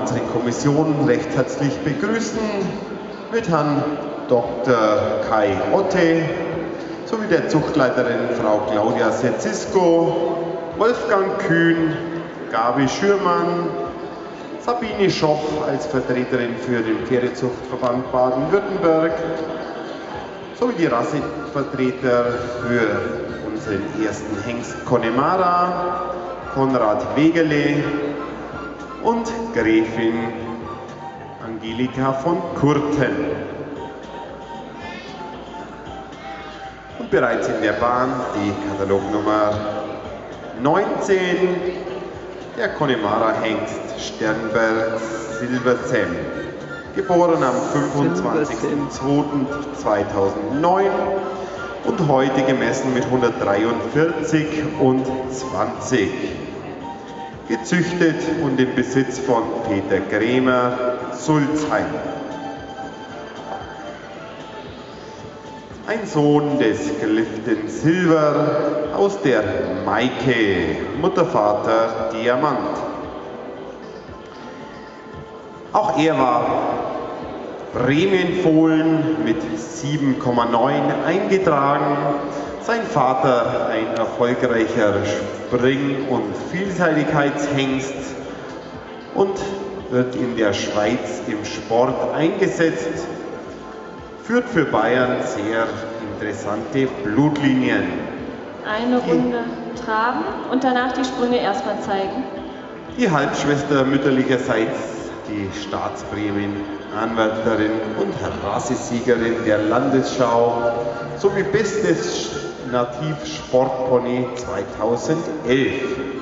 unsere Kommission recht herzlich begrüßen mit Herrn Dr. Kai Otte sowie der Zuchtleiterin Frau Claudia Setzisko, Wolfgang Kühn, Gabi Schürmann, Sabine Schoch als Vertreterin für den Pferdezuchtverband Baden-Württemberg sowie die Rassevertreter für unseren ersten Hengst Connemara, Konrad Wegele und Gräfin Angelika von Kurten. Und bereits in der Bahn die Katalognummer 19, der Connemara Hengst Sternberg Silverzem, geboren am 25.02.2009 und heute gemessen mit 143 und 20. Gezüchtet und im Besitz von Peter Krämer, Sulzheim. Ein Sohn des Clifton Silver aus der Maike, Muttervater Diamant. Auch er war Prämienfohlen mit 7,9 eingetragen. Sein Vater ein erfolgreicher Spring- und Vielseitigkeitshengst und wird in der Schweiz im Sport eingesetzt. Führt für Bayern sehr interessante Blutlinien. Eine Runde traben und danach die Sprünge erstmal zeigen. Die Halbschwester mütterlicherseits, die Staatsprämien-Anwärterin und Rassesiegerin der Landesschau sowie bestes Nativ-Sportpony 2011.